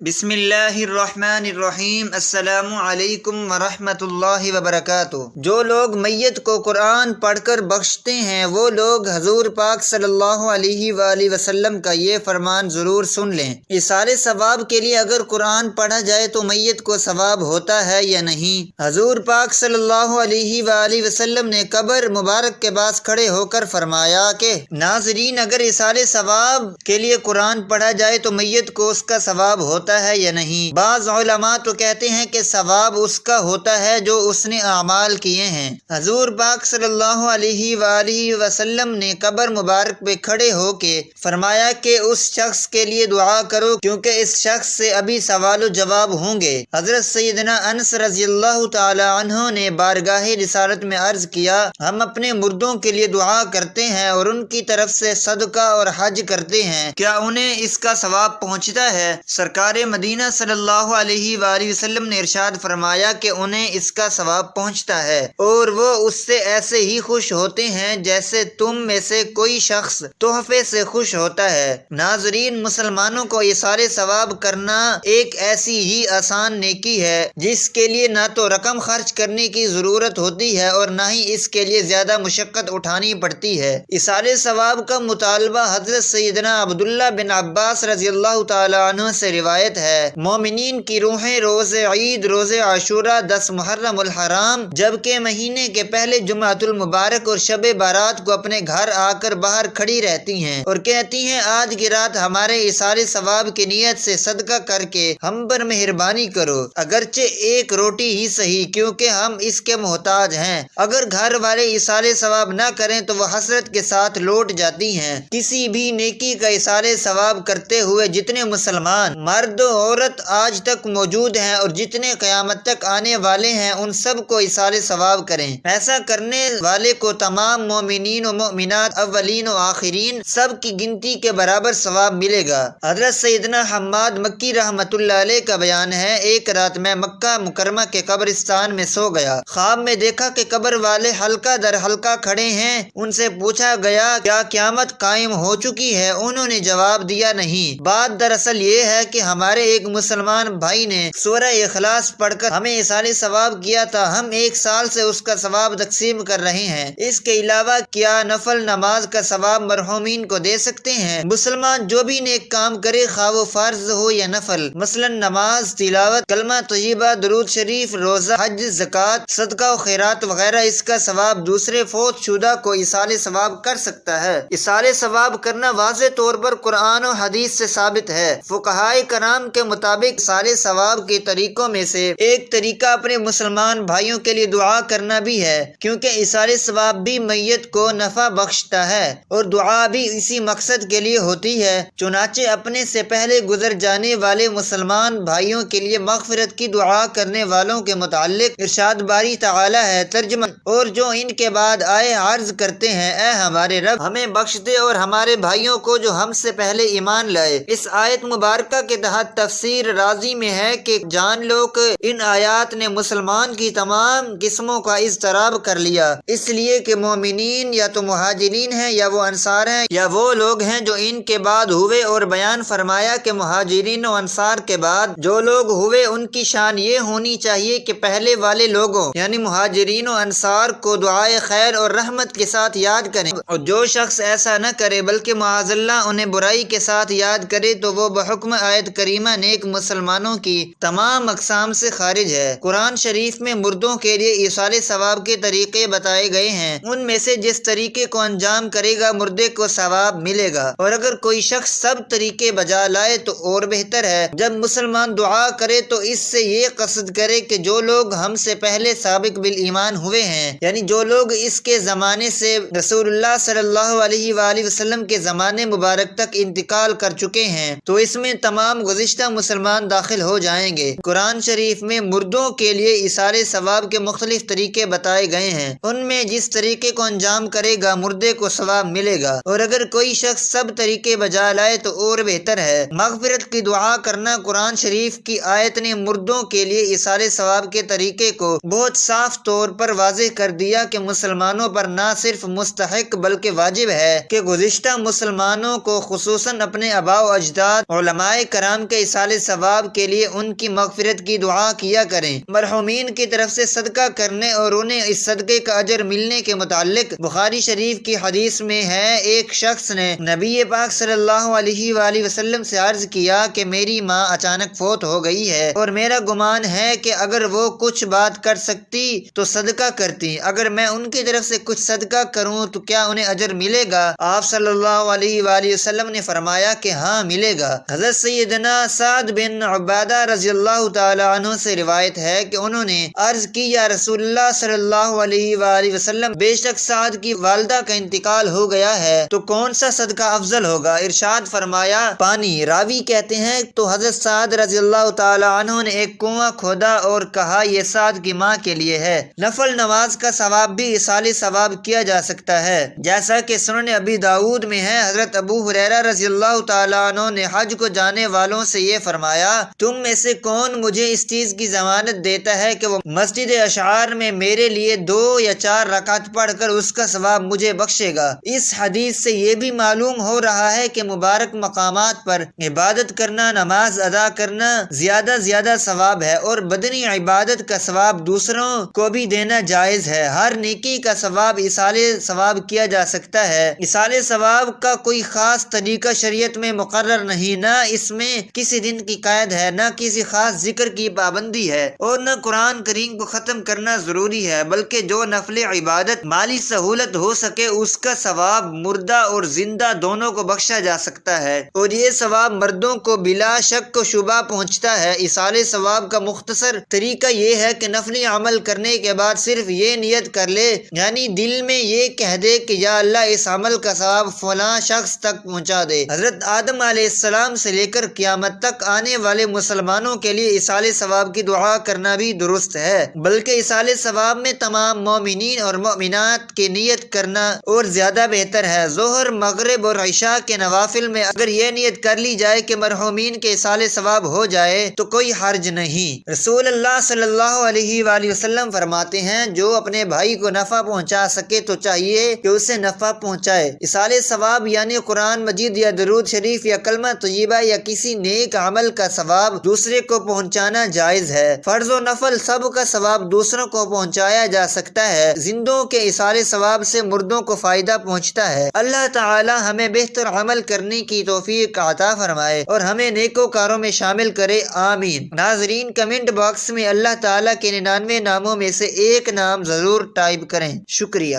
بسم اللہ الرحمن الرحیم۔ السلام علیکم ورحمۃ اللہ وبرکاتہ۔ جو لوگ میت کو قرآن پڑھ کر بخشتے ہیں وہ لوگ حضور پاک صلی اللہ علیہ وآلہ وسلم کا یہ فرمان ضرور سن لیں۔ ایصال ثواب کے لیے اگر قرآن پڑھا جائے تو میت کو ثواب ہوتا ہے یا نہیں؟ حضور پاک صلی اللہ علیہ وآلہ وسلم نے قبر مبارک کے پاس کھڑے ہو کر فرمایا کہ ناظرین، اگر ایصال ثواب کے لیے قرآن پڑھا جائے تو میت کو اس کا ثواب ہوتا ہے یا نہیں؟ بعض علماء تو کہتے ہیں کہ ثواب اس کا ہوتا ہے جو اس نے اعمال کیے ہیں۔ حضور پاک صلی اللہ علیہ وآلہ وسلم نے قبر مبارک پہ کھڑے ہو کے فرمایا کہ اس شخص کے لیے دعا کرو کیونکہ اس شخص سے ابھی سوال و جواب ہوں گے۔ حضرت سیدنا انس رضی اللہ تعالی عنہ نے بارگاہ رسالت میں عرض کیا، ہم اپنے مردوں کے لیے دعا کرتے ہیں اور ان کی طرف سے صدقہ اور حج کرتے ہیں، کیا انہیں اس کا ثواب پہنچتا ہے؟ سرکار مدینہ صلی اللہ علیہ وآلہ وسلم نے ارشاد فرمایا کہ انہیں اس کا ثواب پہنچتا ہے اور وہ اس سے ایسے ہی خوش ہوتے ہیں جیسے تم میں سے کوئی شخص تحفے سے خوش ہوتا ہے۔ ناظرین، مسلمانوں کو ایصال ثواب کرنا ایک ایسی ہی آسان نیکی ہے جس کے لیے نہ تو رقم خرچ کرنے کی ضرورت ہوتی ہے اور نہ ہی اس کے لیے زیادہ مشقت اٹھانی پڑتی ہے۔ ایصال ثواب کا مطالبہ حضرت سیدنا عبداللہ بن عباس رضی اللہ تعالی عنہ سے روایت ہے۔ مومنین کی روحیں روز عید، روز عاشورہ، 10 محرم الحرام، جبکہ مہینے کے پہلے جمعۃ المبارک اور شب بارات کو اپنے گھر آ کر باہر کھڑی رہتی ہیں اور کہتی ہیں آج کی رات ہمارے ایصال ثواب کی نیت سے صدقہ کر کے ہم پر مہربانی کرو، اگرچہ ایک روٹی ہی صحیح، کیونکہ ہم اس کے محتاج ہیں۔ اگر گھر والے ایصال ثواب نہ کریں تو وہ حسرت کے ساتھ لوٹ جاتی ہیں۔ کسی بھی نیکی کا ایصال ثواب کرتے ہوئے جتنے مسلمان مرد و عورت آج تک موجود ہیں اور جتنے قیامت تک آنے والے ہیں ان سب کو ایصال ثواب کریں۔ ایسا کرنے والے کو تمام مومنین و مومنات، اولین و آخرین، سب کی گنتی کے برابر ثواب ملے گا۔ حضرت سیدنا حماد مکی رحمۃ اللہ علیہ کا بیان ہے، ایک رات میں مکہ مکرمہ کے قبرستان میں سو گیا۔ خواب میں دیکھا کہ قبر والے حلقہ در حلقہ کھڑے ہیں۔ ان سے پوچھا گیا کیا قیامت قائم ہو چکی ہے؟ انہوں نے جواب دیا نہیں۔ بات دراصل یہ ہے کہ ہمارے ایک مسلمان بھائی نے سورہ اخلاص پڑھ کر ہمیں ایصال ثواب کیا تھا، ہم 1 سال سے اس کا ثواب تقسیم کر رہے ہیں۔ اس کے علاوہ کیا نفل نماز کا ثواب مرحومین کو دے سکتے ہیں؟ مسلمان جو بھی نیک کام کرے، خواہ وہ فرض ہو یا نفل، مثلا نماز، تلاوت، کلمہ طیبہ، درود شریف، روزہ، حج، زکوٰۃ، صدقہ و خیرات وغیرہ، اس کا ثواب دوسرے فوت شدہ کو ایصال ثواب کر سکتا ہے۔ ایصال ثواب کرنا واضح طور پر قرآن و حدیث سے ثابت ہے۔ فقہائے کرام کے مطابق ایصال ثواب کے طریقوں میں سے ایک طریقہ اپنے مسلمان بھائیوں کے لیے دعا کرنا بھی ہے، کیونکہ ایصال ثواب بھی میت کو نفع بخشتا ہے اور دعا بھی اسی مقصد کے لیے ہوتی ہے۔ چنانچہ اپنے سے پہلے گزر جانے والے مسلمان بھائیوں کے لیے مغفرت کی دعا کرنے والوں کے متعلق ارشاد باری تعالی ہے، ترجمہ: اور جو ان کے بعد آئے عرض کرتے ہیں اے ہمارے رب، ہمیں بخش دے اور ہمارے بھائیوں کو جو ہم سے پہلے ایمان لائے۔ اس آیت مبارکہ کے تحت تفسیر رازی میں ہے کہ جان لو کہ ان آیات نے مسلمان کی تمام قسموں کا اضطراب کر لیا، اس لیے کہ مومنین یا تو مہاجرین ہیں یا وہ انصار ہیں یا وہ لوگ ہیں جو ان کے بعد ہوئے، اور بیان فرمایا کہ مہاجرین و انصار کے بعد جو لوگ ہوئے ان کی شان یہ ہونی چاہیے کہ پہلے والے لوگوں یعنی مہاجرین و انصار کو دعائے خیر اور رحمت کے ساتھ یاد کریں، اور جو شخص ایسا نہ کرے بلکہ معاذ اللہ انہیں برائی کے ساتھ یاد کرے تو وہ بحکم آیت کریمہ نیک مسلمانوں کی تمام اقسام سے خارج ہے۔ قرآن شریف میں مردوں کے لیے ایصال ثواب کے طریقے بتائے گئے ہیں، ان میں سے جس طریقے کو انجام کرے گا مردے کو ثواب ملے گا، اور اگر کوئی شخص سب طریقے بجا لائے تو اور بہتر ہے۔ جب مسلمان دعا کرے تو اس سے یہ قصد کرے کہ جو لوگ ہم سے پہلے سابق بالایمان ہوئے ہیں، یعنی جو لوگ اس کے زمانے سے رسول اللہ صلی اللہ علیہ وآلہ وسلم کے زمانے مبارک تک انتقال کر چکے ہیں، تو اس میں تمام گزشتہ مسلمان داخل ہو جائیں گے۔ قرآن شریف میں مردوں کے لیے ایصال ثواب کے مختلف طریقے بتائے گئے ہیں، ان میں جس طریقے کو انجام کرے گا مردے کو ثواب ملے گا، اور اگر کوئی شخص سب طریقے بجا لائے تو اور بہتر ہے۔ مغفرت کی دعا کرنا قرآن شریف کی آیت نے مردوں کے لیے ایصال ثواب کے طریقے کو بہت صاف طور پر واضح کر دیا کہ مسلمانوں پر نہ صرف مستحق بلکہ واجب ہے کہ گزشتہ مسلمانوں کو خصوصاً اپنے آباء و اجداد، علماء کرام کے اصال ثواب کے لیے ان کی مغفرت کی دعا کیا کریں۔ مرحومین کی طرف سے صدقہ کرنے اور انہیں اس صدقے کا اجر ملنے کے متعلق بخاری شریف کی حدیث میں ہے، ایک شخص نے نبی پاک صلی اللہ علیہ وآلہ وسلم سے عرض کیا کہ میری ماں اچانک فوت ہو گئی ہے اور میرا گمان ہے کہ اگر وہ کچھ بات کر سکتی تو صدقہ کرتی، اگر میں ان کی طرف سے کچھ صدقہ کروں تو کیا انہیں اجر ملے گا؟ آپ صلی اللہ علیہ وآلہ وسلم نے فرمایا کہ ہاں ملے گا۔ حضرت سیدنا سعد بن عبادہ رضی اللہ تعالی عنہ سے روایت ہے کہ انہوں نے عرض کی، یا رسول اللہ صلی اللہ علیہ وآلہ وسلم، بے شک سعد کی والدہ کا انتقال ہو گیا ہے تو کون سا صدقہ افضل ہوگا؟ ارشاد فرمایا پانی۔ راوی کہتے ہیں تو حضرت سعد رضی اللہ تعالی عنہ نے ایک کنواں کھودا اور کہا یہ سعد کی ماں کے لیے ہے۔ نفل نماز کا ثواب بھی اصال ثواب کیا جا سکتا ہے، جیسا کہ سنن ابی داؤد میں ہے۔ حضرت ابو ہریرہ رضی اللہ تعالی عنہ نے حج کو جانے والوں سے یہ فرمایا، تم میں سے کون مجھے اس چیز کی ضمانت دیتا ہے کہ وہ مسجد اشعار میں میرے لیے 2 یا 4 رکعت پڑھ کر اس کا ثواب مجھے بخشے گا؟ اس حدیث سے یہ بھی معلوم ہو رہا ہے کہ مبارک مقامات پر عبادت کرنا، نماز ادا کرنا زیادہ ثواب ہے، اور بدنی عبادت کا ثواب دوسروں کو بھی دینا جائز ہے۔ ہر نیکی کا ثواب اصال ثواب کیا جا سکتا ہے۔ اصال ثواب کا کوئی خاص طریقہ شریعت میں مقرر نہیں، نہ اس میں کسی دن کی قید ہے، نہ کسی خاص ذکر کی پابندی ہے، اور نہ قرآن کریم کو ختم کرنا ضروری ہے، بلکہ جو نفل عبادت مالی سہولت ہو سکے اس کا ثواب مردہ اور زندہ دونوں کو بخشا جا سکتا ہے، اور یہ ثواب مردوں کو بلا شک و شبہ پہنچتا ہے۔ اصال ثواب کا مختصر طریقہ یہ ہے کہ نفلی عمل کرنے کے بعد صرف یہ نیت کر لے، یعنی دل میں یہ کہہ دے کہ یا اللہ اس عمل کا ثواب فلاں شخص تک پہنچا دے۔ حضرت آدم علیہ السلام سے لے کر قیامت تک آنے والے مسلمانوں کے لیے اصال ثواب کی دعا کرنا بھی درست ہے، بلکہ اصال ثواب میں تمام مومنین اور مومنات کی نیت کرنا اور زیادہ بہتر ہے۔ ظہر، مغرب اور عشاء کے نوافل میں اگر یہ نیت کر لی جائے کہ مرحومین کے اصال ثواب ہو جائے تو کوئی حرج نہیں۔ رسول اللہ صلی اللہ علیہ وآلہ وسلم فرماتے ہیں، جو اپنے بھائی کو نفع پہنچا سکے تو چاہیے کہ اسے نفع پہنچائے۔ اصال ثواب یعنی قرآن مجید یا درود شریف یا کلمہ طیبہ یا کسی نیک عمل کا ثواب دوسرے کو پہنچانا جائز ہے۔ فرض و نفل سب کا ثواب دوسروں کو پہنچایا جا سکتا ہے۔ زندوں کے اصال ثواب سے مردوں کو فائدہ پہنچتا ہے۔ اللہ تعالی ہمیں بہتر عمل کرنے کی توفیق عطا فرمائے اور ہمیں نیکوکاروں میں شامل کرے، آمین۔ ناظرین، کمنٹ باکس میں اللہ تعالیٰ کے 99 ناموں میں سے ایک نام ضرور ٹائپ کریں۔ شکریہ۔